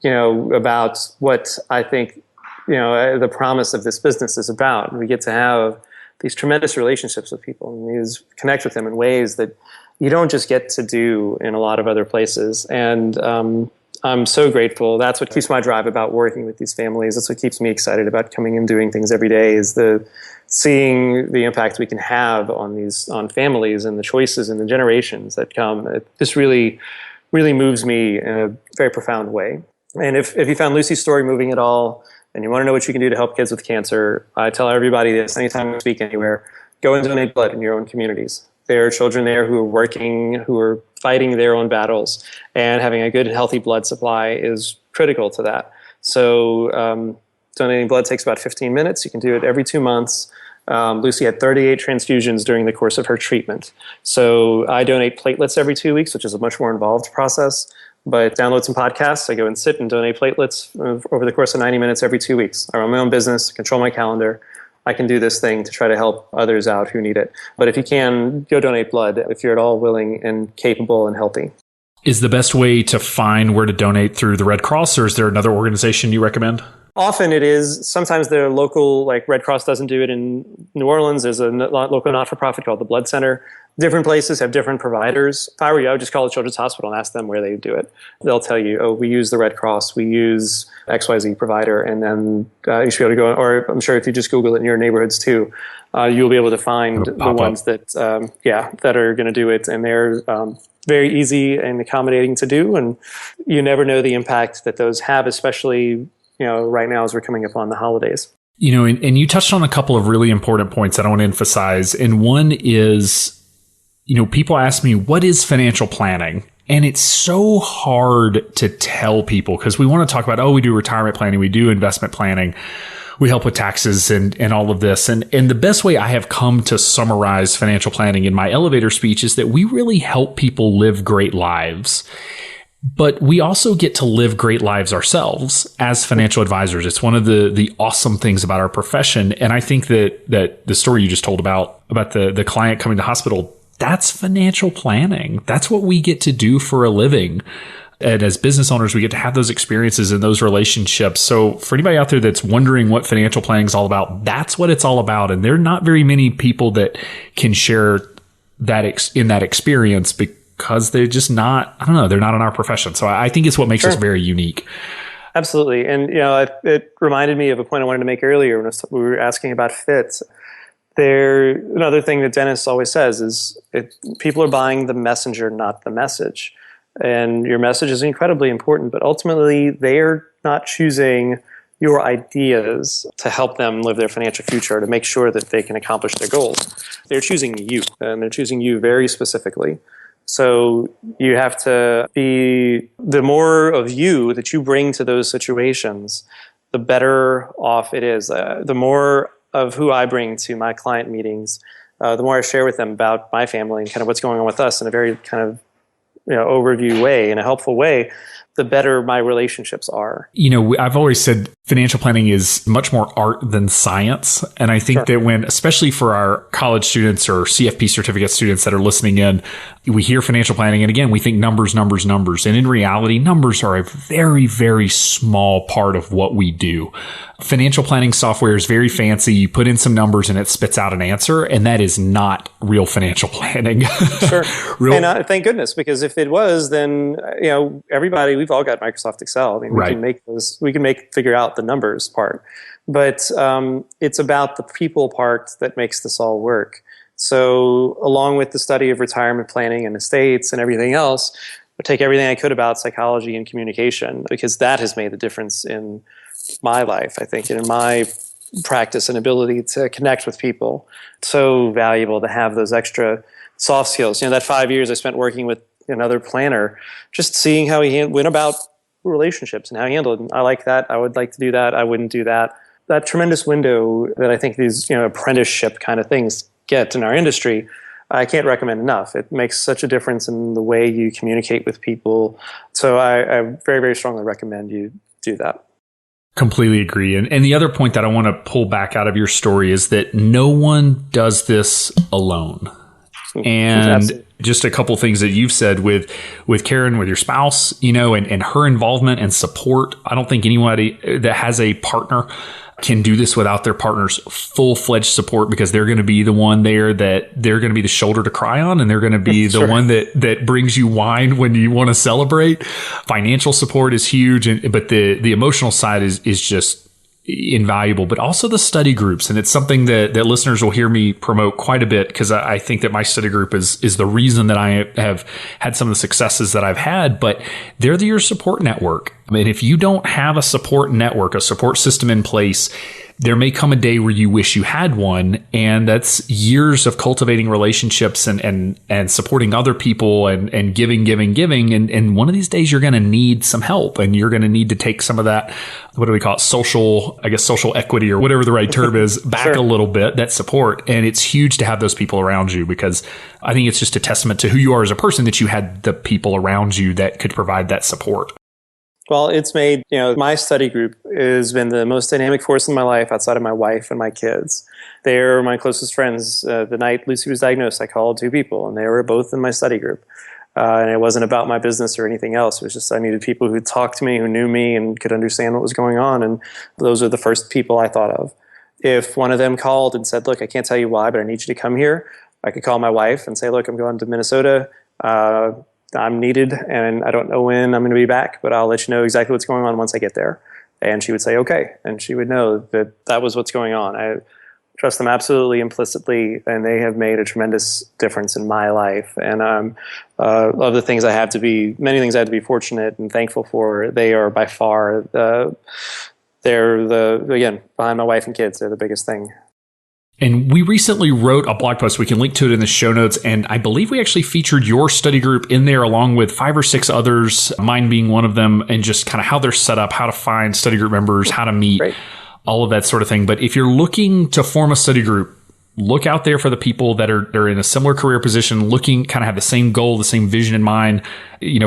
About what I think, the promise of this business is about. We get to have these tremendous relationships with people and connect with them in ways that you don't just get to do in a lot of other places. And I'm so grateful. That's what keeps my drive about working with these families. That's what keeps me excited about coming and doing things every day, is seeing the impact we can have on families and the choices and the generations that come. It just really, really moves me in a very profound way. And if you found Lucy's story moving at all, and you want to know what you can do to help kids with cancer, I tell everybody this anytime I speak anywhere: go and donate blood in your own communities. There are children there who are working, who are fighting their own battles, and having a good and healthy blood supply is critical to that. So donating blood takes about 15 minutes. You can do it every 2 months. Lucy had 38 transfusions during the course of her treatment. So I donate platelets every 2 weeks, which is a much more involved process. But download some podcasts. I go and sit and donate platelets over the course of 90 minutes every 2 weeks. I run my own business, control my calendar. I can do this thing to try to help others out who need it. But if you can, go donate blood if you're at all willing and capable and healthy. Is the best way to find where to donate through the Red Cross, or is there another organization you recommend? Often it is. Sometimes the local, like Red Cross doesn't do it in New Orleans. There's a local not-for-profit called the Blood Center. Different places have different providers. If I were you, I would just call the Children's Hospital and ask them where they do it. They'll tell you, oh, we use the Red Cross, we use XYZ provider, and then you should be able to go, or I'm sure if you just Google it in your neighborhoods too, you'll be able to find the ones that, that are going to do it. And they're very easy and accommodating to do. And you never know the impact that those have, especially right now as we're coming up on the holidays. And you touched on a couple of really important points that I want to emphasize. And one is, people ask me, what is financial planning? And it's so hard to tell people because we want to talk about, we do retirement planning, we do investment planning, we help with taxes and all of this. And the best way I have come to summarize financial planning in my elevator speech is that we really help people live great lives. But we also get to live great lives ourselves as financial advisors. It's one of the awesome things about our profession. And I think that the story you just told about the client coming to hospital, that's financial planning. That's what we get to do for a living. And as business owners, we get to have those experiences and those relationships. So for anybody out there that's wondering what financial planning is all about, that's what it's all about. And there are not very many people that can share that in that experience because they're just not, they're not in our profession. So I think it's what makes us very unique. Absolutely. And, it reminded me of a point I wanted to make earlier when we were asking about fit. Another thing that Dennis always says is people are buying the messenger, not the message. And your message is incredibly important, but ultimately they're not choosing your ideas to help them live their financial future, to make sure that they can accomplish their goals. They're choosing you, and they're choosing you very specifically. So you have to be, the more of you that you bring to those situations, the better off it is. The more of who I bring to my client meetings, the more I share with them about my family and kind of what's going on with us in a very kind of overview way, in a helpful way, the better my relationships are. I've always said financial planning is much more art than science. And I think that when, especially for our college students or CFP certificate students that are listening in, we hear financial planning. And again, we think numbers. And in reality, numbers are a very, very small part of what we do. Financial planning software is very fancy. You put in some numbers and it spits out an answer. And that is not real financial planning. Sure. And thank goodness, because if it was, then, everybody, we've all got Microsoft Excel. I mean, we can figure out the numbers part. But it's about the people part that makes this all work. So along with the study of retirement planning and estates and everything else, I take everything I could about psychology and communication, because that has made the difference in my life, I think, and in my practice and ability to connect with people. So valuable to have those extra soft skills. That 5 years I spent working with another planner, just seeing how he went about relationships and how he handled it. And I like that. I would like to do that. I wouldn't do that. That tremendous window that I think these apprenticeship kind of things get in our industry, I can't recommend enough. It makes such a difference in the way you communicate with people. So I very, very strongly recommend you do that. Completely agree. And the other point that I want to pull back out of your story is that no one does this alone. And Absolutely. just a couple things that you've said with Karen, with your spouse, and her involvement and support. I don't think anybody that has a partner can do this without their partner's full-fledged support, because they're going to be the one there that they're going to be the shoulder to cry on, and they're going to be the one that brings you wine when you want to celebrate. Financial support is huge, but the emotional side is just invaluable, but also the study groups. And it's something that listeners will hear me promote quite a bit, because I think that my study group is the reason that I have had some of the successes that I've had, but they're your support network. I mean, if you don't have a support network, a support system in place, there may come a day where you wish you had one, and that's years of cultivating relationships and supporting other people and giving. And one of these days you're going to need some help, and you're going to need to take some of that, what do we call it? Social equity, or whatever the right term is, back a little bit, that support. And it's huge to have those people around you, because I think it's just a testament to who you are as a person that you had the people around you that could provide that support. Well, it's made, my study group has been the most dynamic force in my life outside of my wife and my kids. They're my closest friends. The night Lucy was diagnosed, I called 2 people, and they were both in my study group. And it wasn't about my business or anything else. It was just I needed people who talked to me, who knew me and could understand what was going on. And those are the first people I thought of. If one of them called and said, look, I can't tell you why, but I need you to come here, I could call my wife and say, look, I'm going to Minnesota. I'm needed, and I don't know when I'm going to be back, but I'll let you know exactly what's going on once I get there. And she would say, okay. And she would know that was what's going on. I trust them absolutely implicitly, and they have made a tremendous difference in my life. And of the things many things I have to be fortunate and thankful for, they are by far, again, behind my wife and kids, they're the biggest thing. And we recently wrote a blog post. We can link to it in the show notes. And I believe we actually featured your study group in there along with 5 or 6 others, mine being one of them, and just kind of how they're set up, how to find study group members, how to meet, all of that sort of thing. But if you're looking to form a study group, look out there for the people that are in a similar career position, looking, kind of have the same goal, the same vision in mind,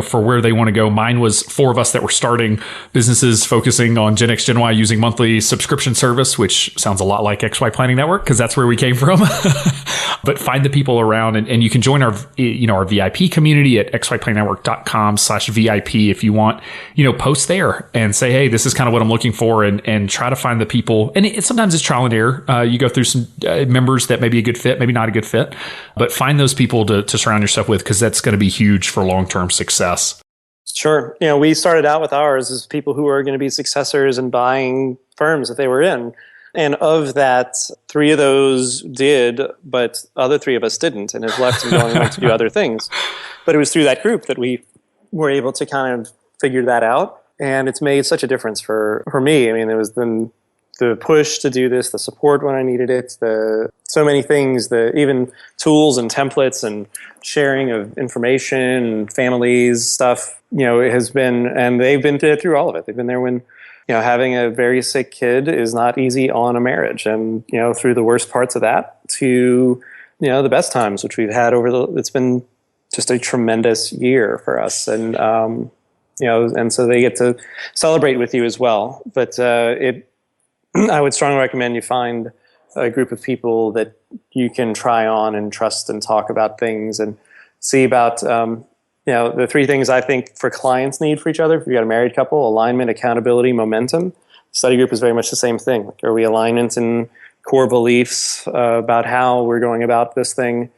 for where they want to go. Mine was 4 of us that were starting businesses focusing on Gen X, Gen Y, using monthly subscription service, which sounds a lot like XY Planning Network, because that's where we came from. But find the people around, and you can join our VIP community at xyplanningnetwork.com/VIP if you want, post there and say, hey, this is kind of what I'm looking for, and try to find the people. And sometimes it's trial and error. You go through some members that may be a good fit, maybe not a good fit, but find those people to surround yourself with, because that's going to be huge for long-term success. Sure. We started out with ours as people who are going to be successors and buying firms that they were in. And of that, 3 of those did, but other 3 of us didn't, and have left and going on to do other things. But it was through that group that we were able to kind of figure that out. And it's made such a difference for me. I mean, it was the push to do this, the support when I needed it, so many things, even tools and templates and sharing of information and families stuff, it has been, and they've been through all of it. They've been there when, having a very sick kid is not easy on a marriage, and, through the worst parts of that to, the best times, which we've had it's been just a tremendous year for us. And, and so they get to celebrate with you as well. But, I would strongly recommend you find a group of people that you can try on and trust and talk about things and see about, the 3 things I think for clients need for each other. If you've got a married couple: alignment, accountability, momentum. Study group is very much the same thing. Like, are we alignment in core beliefs about how we're going about this thing?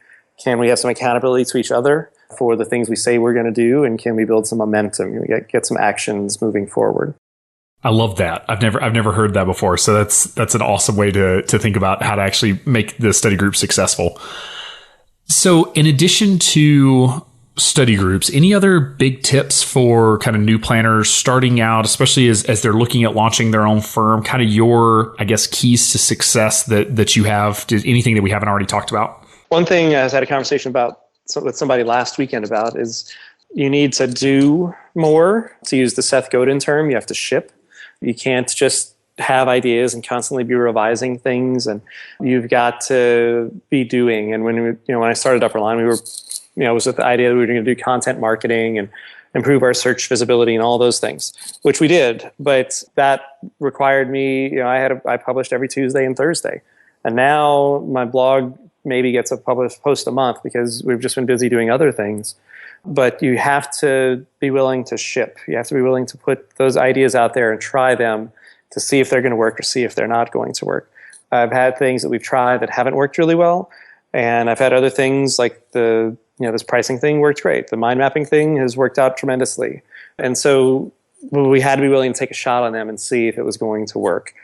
Can we have some accountability to each other for the things we say we're going to do? And can we build some momentum? Get some actions moving forward? I love that. I've never heard that before. So that's an awesome way to think about how to actually make the study group successful. So in addition to study groups, any other big tips for kind of new planners starting out, especially as they're looking at launching their own firm, kind of your, I guess, keys to success that you have? Anything that we haven't already talked about? One thing I had a conversation with somebody last weekend about is you need to do more. To use the Seth Godin term, you have to ship. You can't just have ideas and constantly be revising things, and you've got to be doing. And when I started Upperline, we were, it was with the idea that we were going to do content marketing and improve our search visibility and all those things, which we did. But that required me, I published every Tuesday and Thursday. And now my blog maybe gets a published post a month because we've just been busy doing other things. But you have to be willing to ship. You have to be willing to put those ideas out there and try them to see if they're going to work or see if they're not going to work. I've had things that we've tried that haven't worked really well. And I've had other things like this pricing thing worked great. The mind mapping thing has worked out tremendously. And so we had to be willing to take a shot on them and see if it was going to work.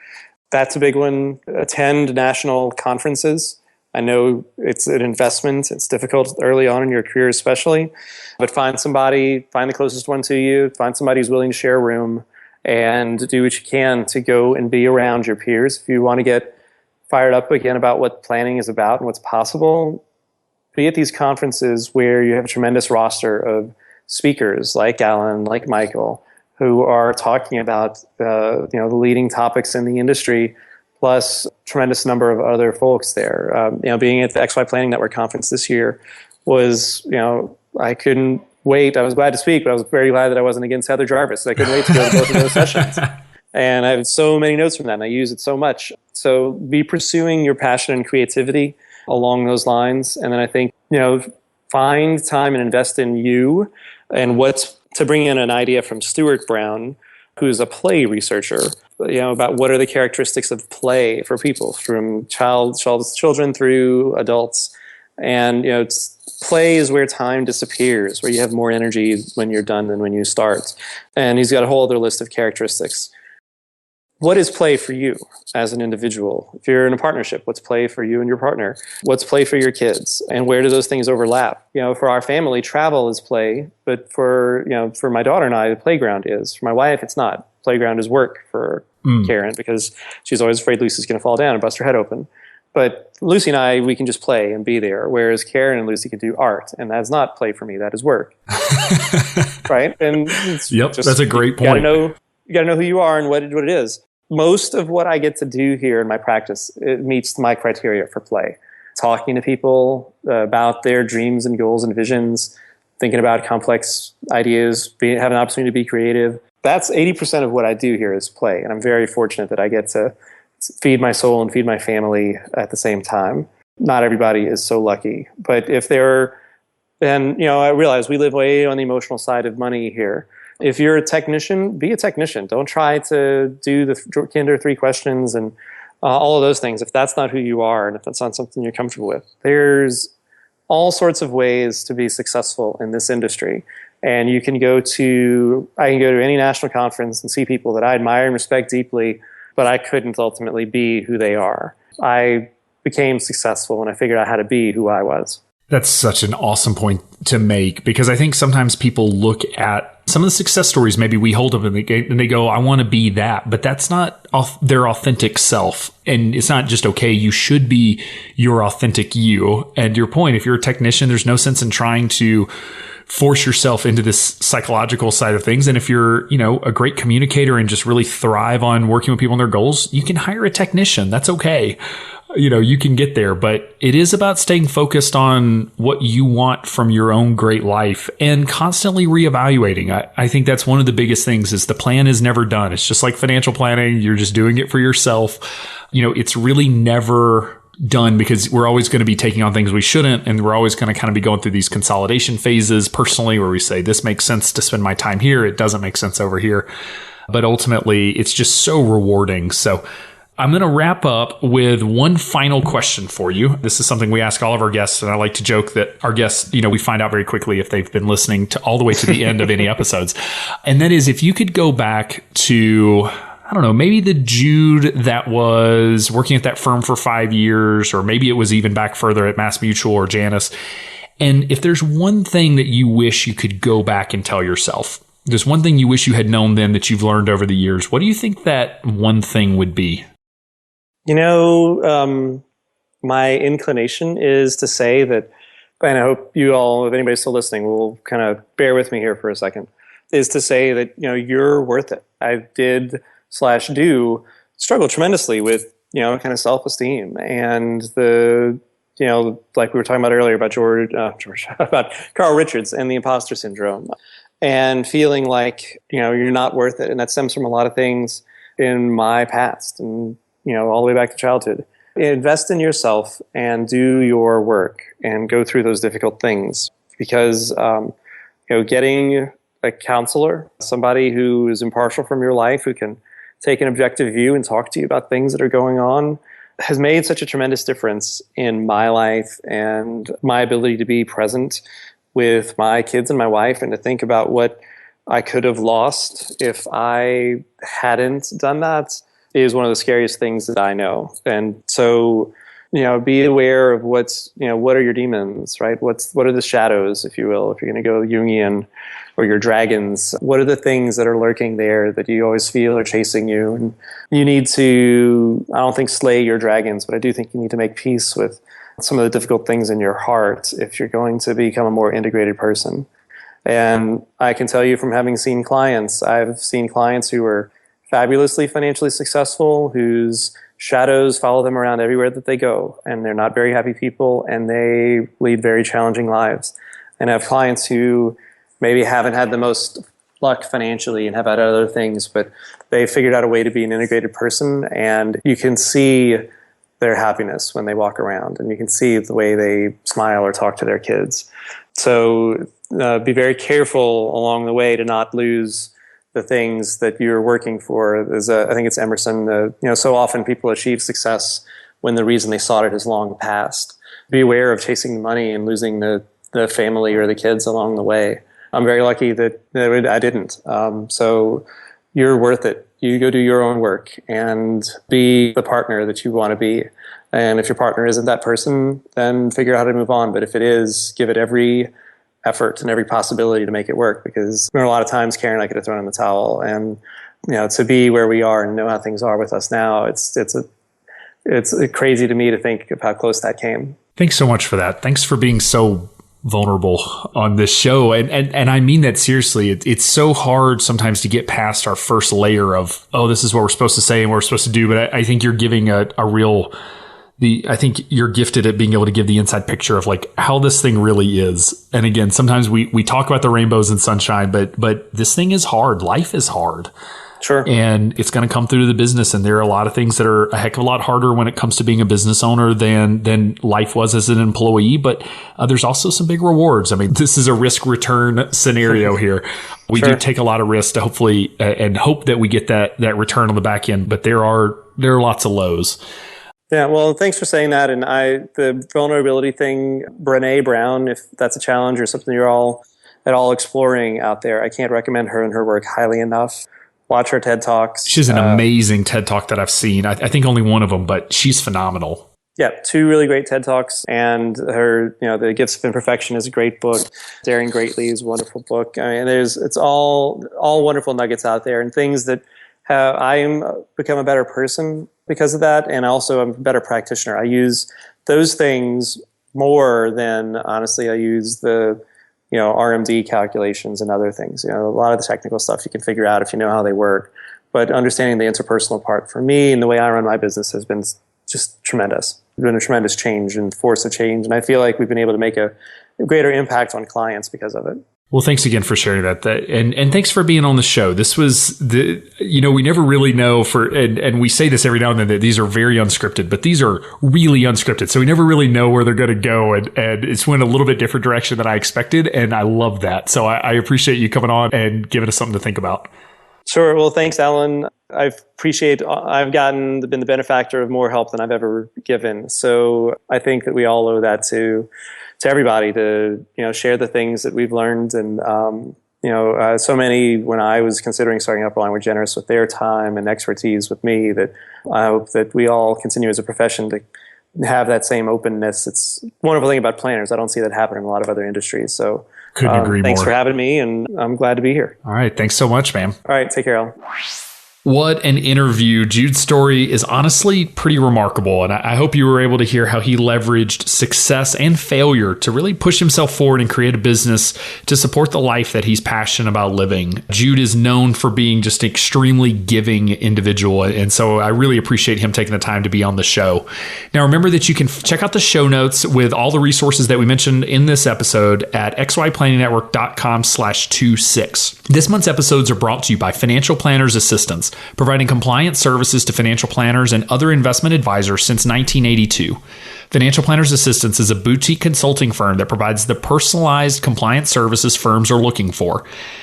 That's a big one. Attend national conferences. I know it's an investment. It's difficult early on in your career especially. But find the closest one to you, find somebody who's willing to share a room, and do what you can to go and be around your peers. If you want to get fired up again about what planning is about and what's possible, be at these conferences where you have a tremendous roster of speakers like Alan, like Michael, who are talking about the leading topics in the industry, plus a tremendous number of other folks there. Being at the XY Planning Network conference this year was, I couldn't wait. I was glad to speak, but I was very glad that I wasn't against Heather Jarvis. I couldn't wait to go to both of those sessions. And I have so many notes from that, and I use it so much. So be pursuing your passion and creativity along those lines. And then I think, find time and invest in you. And to bring in an idea from Stuart Brown, who's a play researcher, about what are the characteristics of play for people from children through adults. And, play is where time disappears, where you have more energy when you're done than when you start. And he's got a whole other list of characteristics. What is play for you as an individual? If you're in a partnership, what's play for you and your partner? What's play for your kids? And where do those things overlap? For our family, travel is play, but for my daughter and I, the playground is. For my wife, it's not. Playground is work for Karen, because she's always afraid Lucy's going to fall down and bust her head open. But Lucy and I, we can just play and be there, whereas Karen and Lucy can do art, and that's not play for me, that is work. Right? And that's a great point. You got to know who you are and what it is. Most of what I get to do here in my practice, it meets my criteria for play. Talking to people about their dreams and goals and visions, thinking about complex ideas, have an opportunity to be creative. That's 80% of what I do here is play. And I'm very fortunate that I get to feed my soul and feed my family at the same time. Not everybody is so lucky. But if I realize we live way on the emotional side of money here. If you're a technician, be a technician. Don't try to do the Kinder 3 questions and all of those things if that's not who you are and if that's not something you're comfortable with. There's all sorts of ways to be successful in this industry. And I can go to any national conference and see people that I admire and respect deeply, but I couldn't ultimately be who they are. I became successful when I figured out how to be who I was. That's such an awesome point to make, because I think sometimes people look at some of the success stories maybe we hold up and they go, I want to be that, but that's not their authentic self. And it's not just okay. You should be your authentic you. And your point, if you're a technician, there's no sense in trying to force yourself into this psychological side of things. And if you're, a great communicator and just really thrive on working with people on their goals, you can hire a technician. That's okay. You can get there, but it is about staying focused on what you want from your own great life and constantly reevaluating. I think that's one of the biggest things is the plan is never done. It's just like financial planning. You're just doing it for yourself. It's really never done because we're always going to be taking on things we shouldn't. And we're always going to kind of be going through these consolidation phases personally where we say, this makes sense to spend my time here. It doesn't make sense over here. But ultimately, it's just so rewarding. So I'm going to wrap up with one final question for you. This is something we ask all of our guests, and I like to joke that our guests, we find out very quickly if they've been listening to all the way to the end of any episodes. And that is, if you could go back to, I don't know, maybe the Jude that was working at that firm for 5 years, or maybe it was even back further at MassMutual or Janus. And if there's one thing that you wish you could go back and tell yourself, there's one thing you wish you had known then that you've learned over the years, what do you think that one thing would be? My inclination is to say that, and I hope you all, if anybody's still listening, will kind of bear with me here for a second, is to say that, you're worth it. I did/do struggle tremendously with, kind of self-esteem and like we were talking about earlier about about Carl Richards and the imposter syndrome. and feeling like, you're not worth it. And that stems from a lot of things in my past and, all the way back to childhood. Invest in yourself and do your work and go through those difficult things, because, getting a counselor, somebody who is impartial from your life, who can take an objective view and talk to you about things that are going on, has made such a tremendous difference in my life and my ability to be present with my kids and my wife, and to think about what I could have lost if I hadn't done that is one of the scariest things that I know. And so, be aware of what are your demons, right? What are the shadows, if you will, if you're going to go Jungian, or your dragons. What are the things that are lurking there that you always feel are chasing you? And you need to, I don't think slay your dragons, but I do think you need to make peace with some of the difficult things in your heart if you're going to become a more integrated person. And I can tell you from having seen clients, I've seen clients who are fabulously financially successful, whose shadows follow them around everywhere that they go, and they're not very happy people, and they lead very challenging lives. And I have clients who maybe haven't had the most luck financially and have had other things, but they figured out a way to be an integrated person, and you can see their happiness when they walk around, and you can see the way they smile or talk to their kids. So be very careful along the way to not lose the things that you're working for. I think it's Emerson, so often people achieve success when the reason they sought it is long past. Be aware of chasing the money and losing the family or the kids along the way. I'm very lucky that I didn't. So you're worth it. You go do your own work and be the partner that you want to be. And if your partner isn't that person, then figure out how to move on. But if it is, give it every effort and every possibility to make it work, because there are a lot of times Karen and I could have thrown in the towel. And to be where we are and know how things are with us now, it's crazy to me to think of how close that came. Thanks so much for that. Thanks for being so vulnerable on this show. And I mean that seriously. It's so hard sometimes to get past our first layer of, this is what we're supposed to say and what we're supposed to do. But I think you're giving I think you're gifted at being able to give the inside picture of like how this thing really is. And again, sometimes we talk about the rainbows and sunshine, but this thing is hard. Life is hard. Sure. And it's going to come through the business. And there are a lot of things that are a heck of a lot harder when it comes to being a business owner than life was as an employee. But there's also some big rewards. I mean, this is a risk return scenario here. We do take a lot of risks to hopefully and hope that we get that return on the back end. But there are lots of lows. Yeah, well, thanks for saying that. And the vulnerability thing, Brené Brown, if that's a challenge or something you're all at all exploring out there, I can't recommend her and her work highly enough. Watch her TED Talks. She's an amazing TED Talk that I've seen. I think only one of them, but she's phenomenal. Yeah, 2 really great TED Talks. And her, The Gifts of Imperfection is a great book. Daring Greatly is a wonderful book. I mean, it's all wonderful nuggets out there, and things that I become a better person because of that, and also I'm a better practitioner. I use those things more than, honestly, I use the RMD calculations and other things. A lot of the technical stuff you can figure out if you know how they work. But understanding the interpersonal part for me and the way I run my business has been just tremendous. It's been a tremendous change and force of change. And I feel like we've been able to make a greater impact on clients because of it. Well, thanks again for sharing that. And thanks for being on the show. This was we never really know and we say this every now and then that these are very unscripted, but these are really unscripted. So we never really know where they're going to go. And it's went a little bit different direction than I expected. And I love that. So I appreciate you coming on and giving us something to think about. Sure. Well, thanks, Alan. I've been the benefactor of more help than I've ever given. So I think that we all owe that to everybody to, share the things that we've learned. And, so many, when I was considering starting Upline, were generous with their time and expertise with me, that I hope that we all continue as a profession to have that same openness. It's a wonderful thing about planners. I don't see that happen in a lot of other industries. So couldn't agree more. Thanks for having me, and I'm glad to be here. All right. Thanks so much, man. All right. Take care, Alan. What an interview. Jude's story is honestly pretty remarkable, and I hope you were able to hear how he leveraged success and failure to really push himself forward and create a business to support the life that he's passionate about living. Jude is known for being just an extremely giving individual, and so I really appreciate him taking the time to be on the show. Now, remember that you can check out the show notes with all the resources that we mentioned in this episode at XYPlanningnetwork.com/26. This month's episodes are brought to you by Financial Planners Assistance, providing compliance services to financial planners and other investment advisors since 1982. Financial Planners Assistance is a boutique consulting firm that provides the personalized compliance services firms are looking for.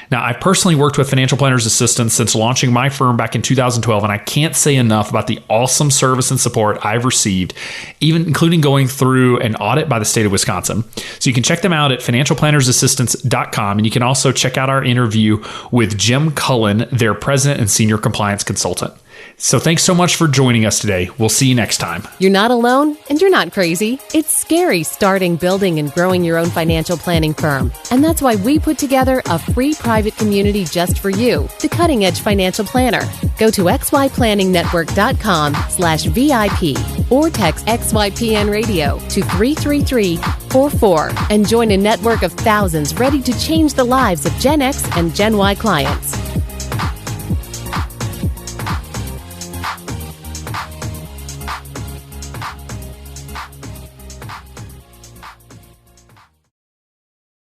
Now, I've personally worked with Financial Planners Assistance since launching my firm back in 2012, and I can't say enough about the awesome service and support I've received, even including going through an audit by the state of Wisconsin. So you can check them out at financialplannersassistance.com, and you can also check out our interview with Jim Cullen, their president and senior compliance consultant. So thanks so much for joining us today. We'll see you next time. You're not alone, and you're not crazy. It's scary starting, building, and growing your own financial planning firm. And that's why we put together a free private community just for you, the Cutting Edge Financial Planner. Go to XYPlanningNetwork.com/VIP or text XYPN Radio to 33344 and join a network of thousands ready to change the lives of Gen X and Gen Y clients.